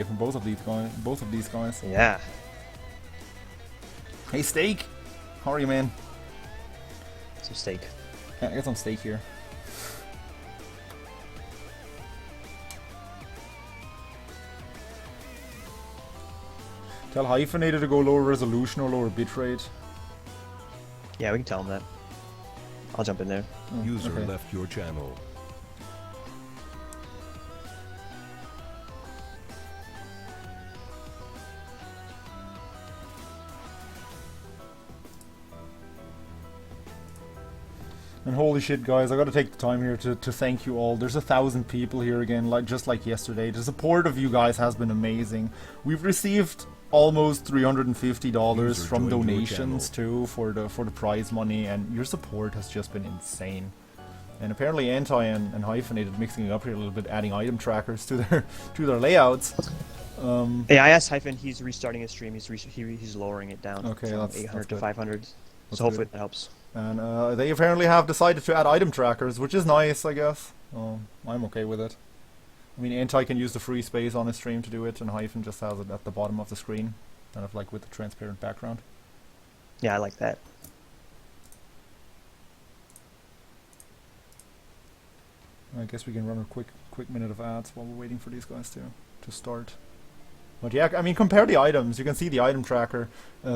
from both of these guys. Yeah. Hey, Steak! How are you, man? Some steak. Yeah, I got some steak here. Tell Hyphenated to go lower resolution or lower bitrate. Yeah, we can tell him that. I'll jump in there. Oh, User okay. left your channel. And holy shit, guys, I gotta take the time here to thank you all. There's 1,000 people here again, just like yesterday. The support of you guys has been amazing. We've received almost $350 from donations too for the prize money, and your support has just been insane. And apparently Anti and Hyphenated mixing it up here a little bit, adding item trackers to their layouts. Yeah, I asked Hyphen. He's restarting his stream. He's lowering it down Okay, from that's 800 to good. 500. That's So hopefully good. that helps. And they apparently have decided to add item trackers, which is nice, I guess. I'm okay with it. I mean, Anti can use the free space on his stream to do it, and Hyphen just has it at the bottom of the screen, kind of like with the transparent background. Yeah, I like that. I guess we can run a quick minute of ads while we're waiting for these guys to start. But yeah, I mean, compare the items. You can see the item tracker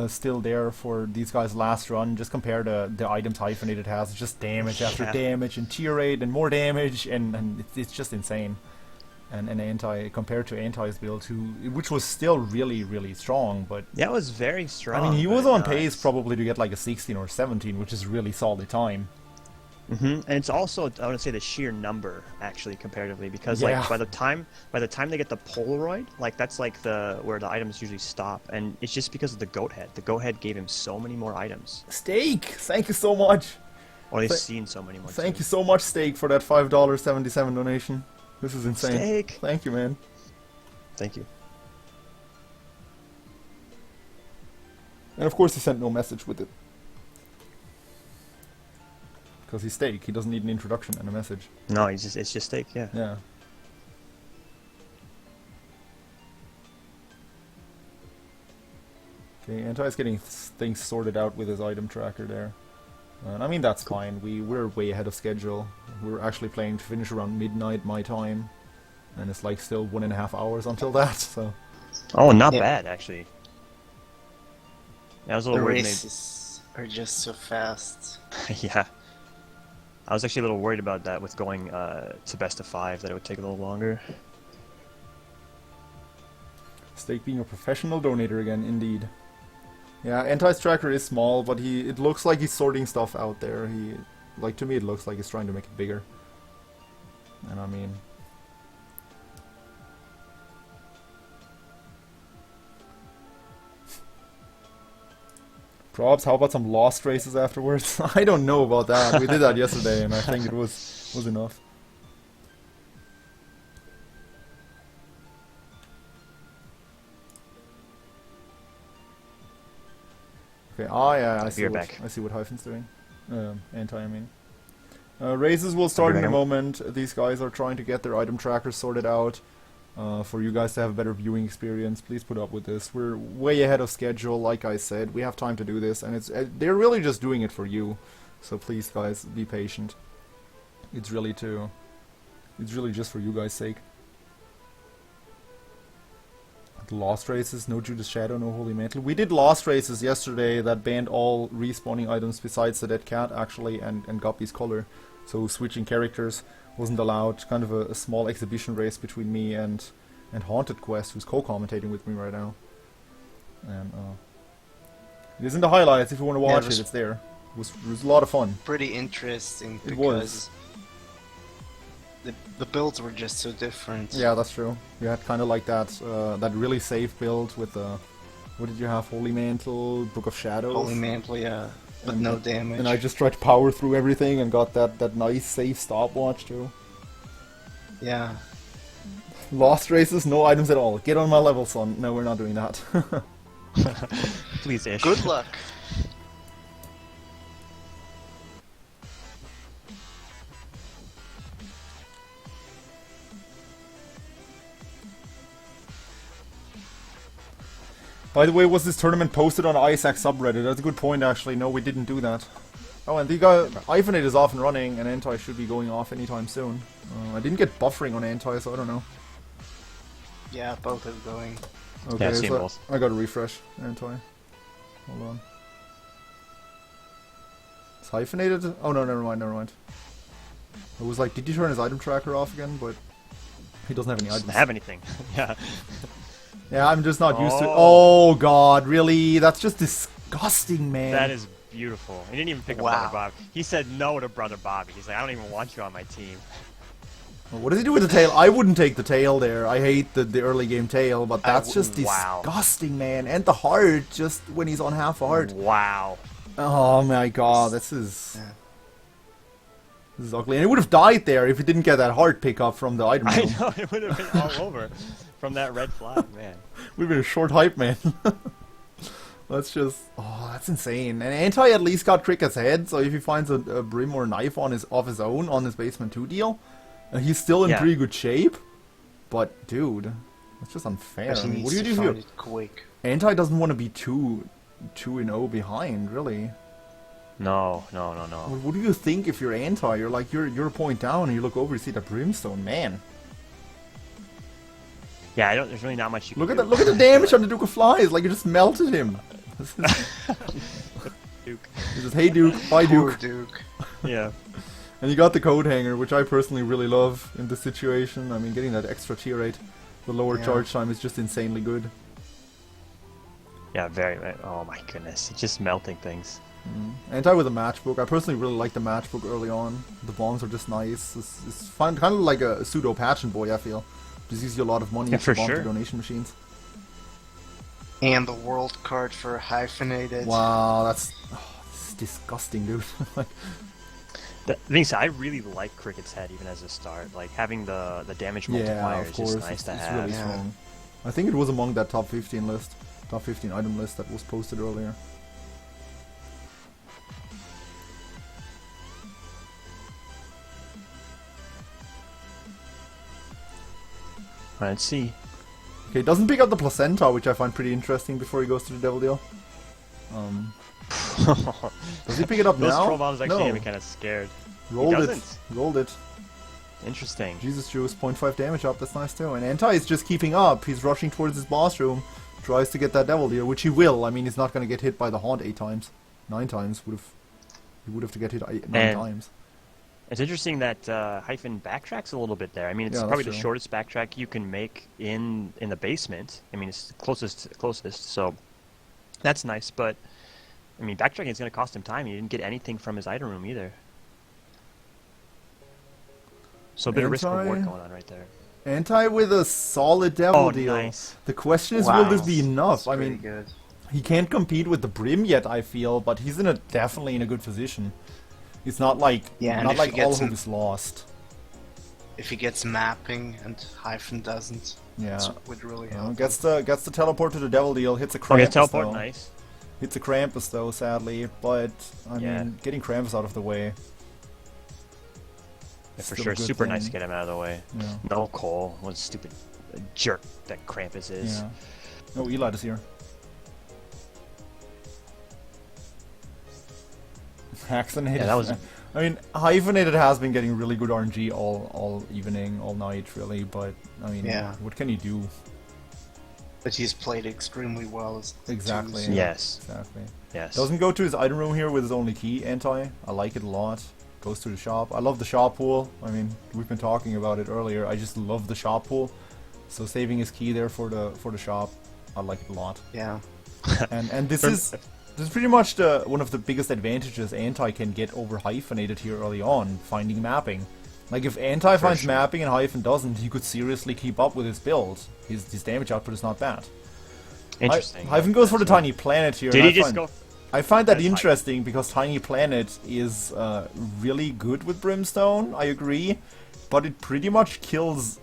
still there for these guys' last run. Just compare the items Hyphenated has. It's just damage after damage, and tier rate, and more damage, and it's just insane. And Anti, compared to Anti's build, which was still really strong, but That was very strong. I mean, he was but on no, pace probably to get like a 16 or 17, which is really solid time. And it's also, I want to say, the sheer number actually comparatively, because Yeah. like by the time they get the Polaroid, like that's like where the items usually stop, and it's just because of the goat head. The goat head gave him so many more items, Steak, thank you so much. or they've seen so many more. Thank you so much, Steak, for that $5.77 donation. This is insane. Steak. Thank you, man. Thank you. And of course, he sent no message with it. Because he's Steak, he doesn't need an introduction and a message. No, it's just steak. Yeah. Yeah. Okay, Anti's getting things sorted out with his item tracker there. I mean, that's fine. We're way ahead of schedule. We're actually planning to finish around midnight my time. And it's like still 1.5 hours until that, so... Oh, not bad actually. I was a The little worried. races are just so fast. Yeah. I was actually a little worried about that with going to best of 5, that it would take a little longer. Steak being a professional donator again, indeed. Yeah, Anti's tracker is small, but it looks like he's sorting stuff out there. Like, to me it looks like he's trying to make it bigger. And I mean... Probs, how about some lost races afterwards? I don't know about that. We did that yesterday and I think it was enough. Okay, yeah, I see what Hyphen's doing. Anti, I mean. Races will start in a moment. These guys are trying to get their item trackers sorted out. For you guys to have a better viewing experience, please put up with this. We're way ahead of schedule, like I said. We have time to do this, and they're really just doing it for you. So please, guys, be patient. It's really just for you guys' sake. Lost races, no Judas Shadow, no Holy Mantle. We did lost races yesterday that banned all respawning items besides the Dead Cat, actually, and Guppy's color. So switching characters wasn't allowed. Kind of a small exhibition race between me and Haunted Quest, who's co-commentating with me right now. And it is in the highlights if you want to watch it. It's there. It was a lot of fun. Pretty interesting It because was. the builds were just so different. Yeah, that's true. You had kind of like that that really safe build with the... What did you have? Holy Mantle, Book of Shadows? Holy Mantle, yeah. But no damage. And I just tried to power through everything and got that nice safe stopwatch too. Yeah. Lost races, no items at all. Get on my level, son. No, we're not doing that. Please, Ish. Good luck. By the way, was this tournament posted on Isaac subreddit? That's a good point, actually. No, we didn't do that. Oh, and the guy, Ivanate is off and running, and Anti should be going off anytime soon. I didn't get buffering on Anti, so I don't know. Yeah, both are going. Okay, Yeah, I've seen so both. I gotta refresh Anti. Hold on. It's hyphenated? Oh no, never mind. I was like, did you turn his item tracker off again? But he doesn't have any items. Doesn't have anything. Yeah. Yeah, I'm just not used to it. Oh god, really? That's just disgusting, man. That is beautiful. He didn't even pick up Wow. Brother Bob. He said no to Brother Bobby. He's like, I don't even want you on my team. What does he do with the tail? I wouldn't take the tail there. I hate the early game tail, but that's just Wow. disgusting, man. And the heart, just when he's on half a heart. Wow. Oh my god, this is ugly. And he would have died there if he didn't get that heart pickup from the item room. I know, it would have been all over from that red flag, man. We've been a short hype, man. That's just... Oh, that's insane. And Anti at least got Cricket's head, so if he finds a Brim or knife on his own on his Basement 2 deal, he's still in pretty good shape. But, dude, that's just unfair. I mean, what do you do here? Quick. Anti doesn't want to be 2-0 behind, really. No. What do you think if you're Anti? You're like, you're a point down, and you look over, you see the Brimstone, man. Yeah, there's really not much you can do. Look at the damage on the Duke of Flies, like you just melted him. Duke. You just, hey Duke, bye Poor Duke. Duke. Yeah. And you got the Code Hanger, which I personally really love in this situation. I mean, getting that extra tier rate, the lower charge time is just insanely good. Yeah, very. Oh my goodness, it's just melting things. Anti with a matchbook. I personally really like the matchbook early on. The bombs are just nice. It's fun, kind of like a pseudo Patchen Boy, I feel. Just gives you a lot of money for bomb sure. to donation machines. And the world card for hyphenated. Wow, that's disgusting, dude. Like, The thing is, I really like Cricket's head even as a start. Like having the damage multiplier of is course, just nice to it's have. really strong. I think it was among that top 15 list, top 15 item list that was posted earlier. Let's see. Okay, doesn't pick up the placenta, which I find pretty interesting before he goes to the Devil Deal. Does he pick it up Those now? troll bombs actually No. get me kind of scared. Rolled it. doesn't. Rolled it. Interesting. Jesus Juice, 0.5 damage up, that's nice too. And Anti is just keeping up. He's rushing towards his boss room, tries to get that Devil Deal, which he will. I mean, he's not going to get hit by the Haunt 8 times. 9 times. He would have to get hit 9 times. It's interesting that Hyphen backtracks a little bit there. I mean, it's Yeah, probably that's the true. shortest backtrack you can make in the basement. I mean, it's closest, so that's nice. But I mean, backtracking is going to cost him time. He didn't get anything from his item room either. So a bit of risk reward going on right there. Anti with a solid Devil Deal. Nice. The question is, Wow. will this be enough? That's I pretty mean, good. he can't compete with the Brim yet, I feel, but he's definitely in a good position. It's not like Yeah, and not if like he all gets hope an- is lost. If he gets mapping and hyphen doesn't, Yeah, that would really help. gets the teleport to the Devil Deal, hits a Krampus Okay, teleport, though. nice. Hits a Krampus though, sadly, but I mean, getting Krampus out of the way. Yeah, for still a sure, good super nice thing. to get him out of the way. Yeah. No Cole, what a stupid jerk that Krampus is. Yeah. No, Eli is here. Vaccinated. Yeah, that was- I mean, Hyphenated has been getting really good RNG all evening, all night, really. But I mean, Yeah. what can you do? But he's played extremely well. Exactly. too, so- Yes. Exactly. Yes. Doesn't go to his item room here with his only key, Anti. I like it a lot. Goes to the shop. I love the shop pool. I mean, we've been talking about it earlier. I just love the shop pool. So saving his key there for the shop, I like it a lot. Yeah. And this is pretty much one of the biggest advantages Anti can get over Hyphenated here early on, finding mapping. Like if Anti finds sure. mapping and Hyphen doesn't, he could seriously keep up with his build. His damage output is not bad. Interesting. Hyphen goes for the Tiny Planet here. Did and he just go? I find that That's hype. interesting because Tiny Planet is really good with Brimstone, I agree, but it pretty much kills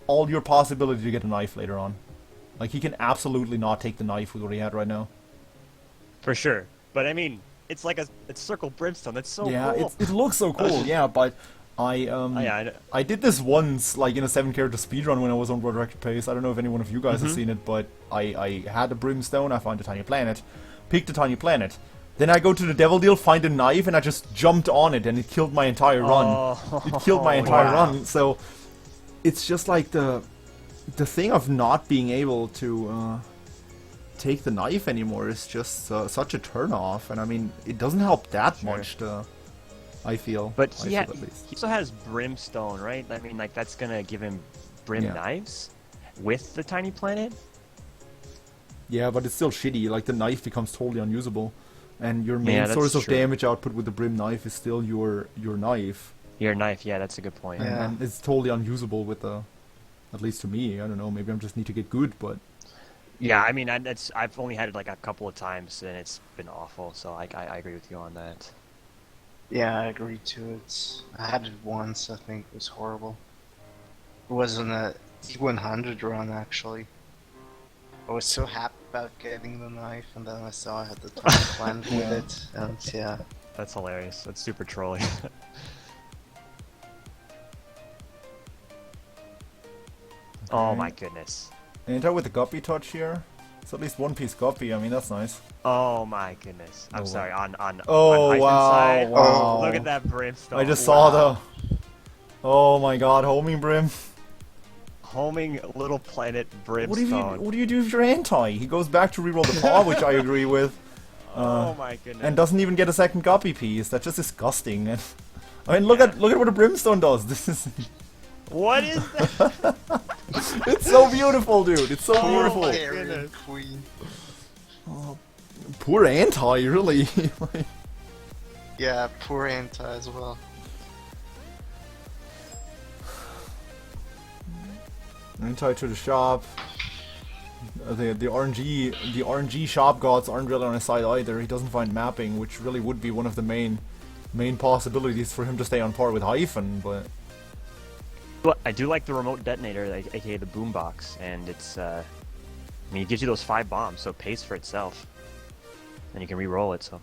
all your possibility to get a knife later on. Like, he can absolutely not take the knife with what he had right now. For sure. But I mean, it's like it's circle brimstone. That's so Yeah, cool. it looks so cool, yeah, but I did this once, like in a 7-character speedrun when I was on World Record Pace. I don't know if any one of you guys has seen it, but I had a brimstone, I found a tiny planet, picked a tiny planet. Then I go to the Devil Deal, find a knife, and I just jumped on it, and it killed my entire run. It killed my entire run. So it's just like the thing of not being able to take the knife anymore is just such a turn-off. And I mean, it doesn't help that much. I feel. But he also has brimstone, right? I mean, like that's gonna give him brim knives with the tiny planet. Yeah, but it's still shitty. Like the knife becomes totally unusable, and your main source of damage output with the brim knife is still your knife. Your knife, yeah, that's a good point. And it's totally unusable with the, at least to me. I don't know. Maybe I just need to get good, but. Yeah, I mean, I've only had it like a couple of times, and it's been awful. So I agree with you on that. Yeah, I agree too. I had it once. I think it was horrible. It was on a D100 run actually. I was so happy about getting the knife, and then I saw I had the tiny planet with it, and yeah. That's hilarious. That's super trolling. Oh my goodness. Enter with the guppy touch here. It's at least one piece guppy. I mean, that's nice. Oh my goodness. I'm sorry. On wow, side. wow. Look at that brimstone. I just saw the. Oh my god, homing brim. Homing little planet brimstone. What do you do if you're anti? He goes back to reroll the paw, which I agree with. Oh my goodness. And doesn't even get a second guppy piece. That's just disgusting. And I mean, look at what a brimstone does. This is. What is that? It's so beautiful, dude. It's so beautiful. My goodness. Queen. Oh, poor anti, really. Yeah, poor anti as well. Anti to the shop. The RNG shop gods aren't really on his side either. He doesn't find mapping, which really would be one of the main possibilities for him to stay on par with Hyphen, but. But I do like the remote detonator, like, aka the boombox, and it's I mean, it gives you those 5 bombs, so it pays for itself, and you can re-roll it. So.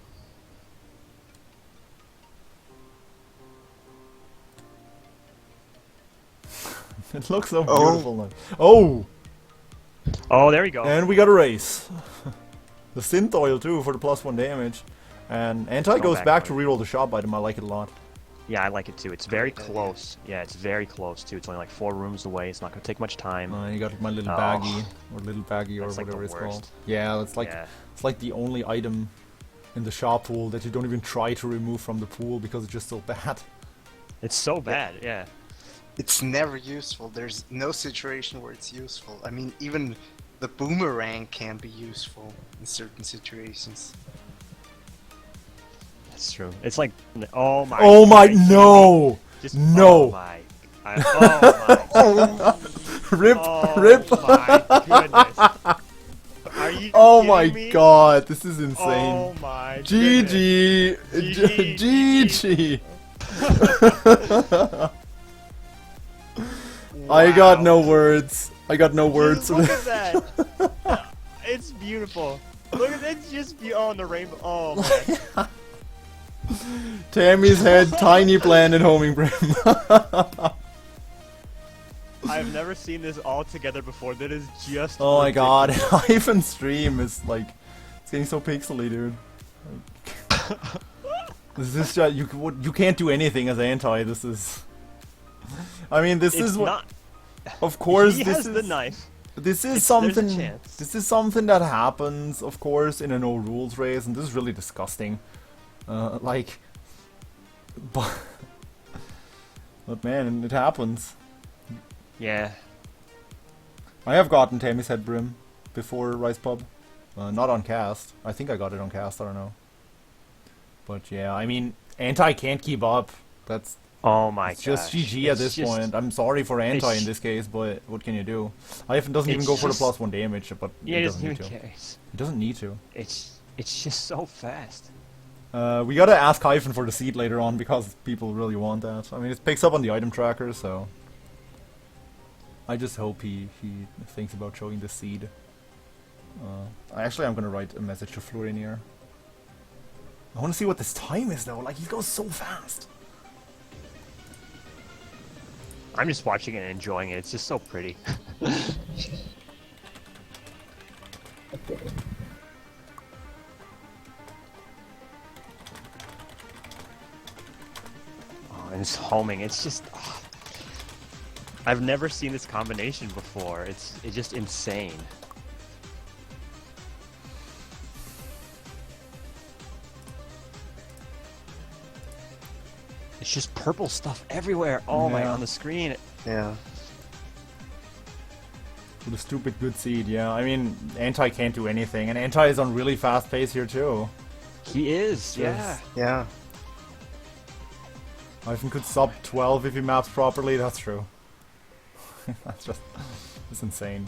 It looks so beautiful now. Oh! Oh, there we go. And we got a race. The synth oil too for the +1 damage. And Anti goes back to reroll the shop item. I like it a lot. Yeah, I like it too. It's very close. Yeah, it's very close too. It's only like 4 rooms away. It's not gonna take much time. You got my little baggie, or whatever it's called. Yeah, it's like the only item in the shop pool that you don't even try to remove from the pool because it's just so bad. It's so bad, yeah. It's never useful. There's no situation where it's useful. I mean, even the boomerang can be useful in certain situations. That's true. It's like, oh my. Oh my, no! Just, no! Oh my. Oh my. Rip, oh rip! My goodness. Are you oh my me? god, this is insane. Oh my GG! GG! Wow. I got no words. I got no words. Look at that. It's beautiful. Look at it. It's just on the rainbow. Oh my. Tammy's head, tiny planet homing brim. I've never seen this all together before. That is just. Oh my god, ridiculous. Ivan stream is like, it's getting so pixely, dude. Like, this is just, you can't do anything as anti. This is. I mean, this is what. Not, of course, he this has is the knife. This is something. There's a chance. This is something that happens, of course, in a no rules race, and this is really disgusting. Like, but man, it happens. Yeah. I have gotten Tammy's head brim before Rice Pub. Not on cast. I think I got it on cast, I don't know. But yeah, I mean, Anti can't keep up. That's oh my god. Just GG at this point. I'm sorry for Anti in this case, but what can you do? Ivan doesn't even go for the +1 damage, but yeah, he doesn't even need to. cares. He doesn't need to. It's just so fast. We gotta ask Hyphen for the seed later on because people really want that. I mean, it picks up on the item tracker, so I just hope he thinks about showing the seed. Actually, I'm gonna write a message to Florin here. I want to see what this time is though. Like, he goes so fast. I'm just watching it and enjoying it. It's just so pretty. And it's homing. It's just... Oh. I've never seen this combination before. It's just insane. It's just purple stuff everywhere. Oh my, on the screen. Yeah. With a stupid good seed, yeah. I mean, Anti can't do anything, and Anti is on really fast pace here too. He is, yeah. Yeah. Ivan could sub 12 if he maps properly, that's true. That's just... it's insane.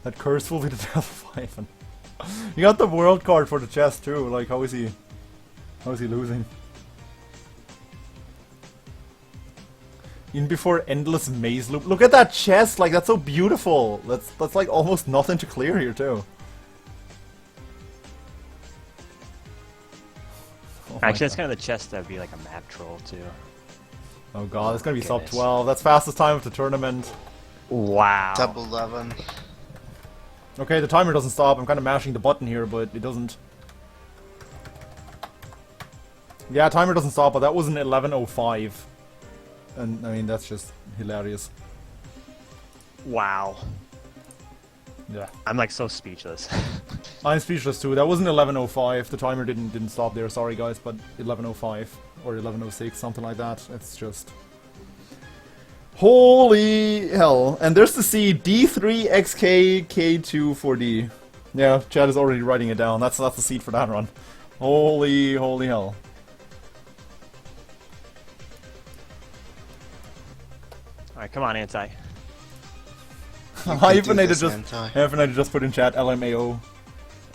That curse will be the death of Ivan. You got the world card for the chest too, like how is he losing? Even before endless maze loop. Look at that chest, like that's so beautiful. That's like almost nothing to clear here too. Oh actually, that's kind of the chest that would be like a map troll too. Oh god, it's gonna be sub 12. That's fastest time of the tournament. Wow. Sub 11. Okay, the timer doesn't stop. I'm kind of mashing the button here, but it doesn't. Yeah, timer doesn't stop, but that was an 11:05. And I mean, that's just hilarious. Wow. Yeah. I'm like so speechless. I'm speechless too. That wasn't 11:05. The timer didn't stop there. Sorry guys, but 11:05 or 11:06, something like that. It's just holy hell. And there's the C D3XKK2 4D. Yeah, Chad is already writing it down. That's the seed for that run. Holy hell. Alright, come on, Anti. Hyphenated just put in chat LMAO.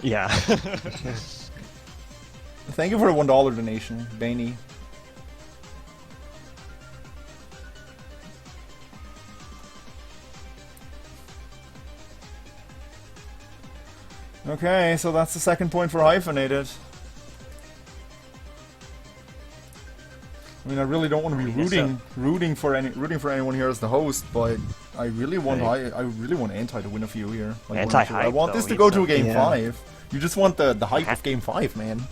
Yeah. Thank you for the $1 donation, Bainey. Okay, so that's the second point for Hyphenated. I mean, I really don't want to be rooting for anyone here as the host, but I really want Anti to win a few here. Like Anti-hype, I want this to go to a game 5. You just want the hype of game 5, man.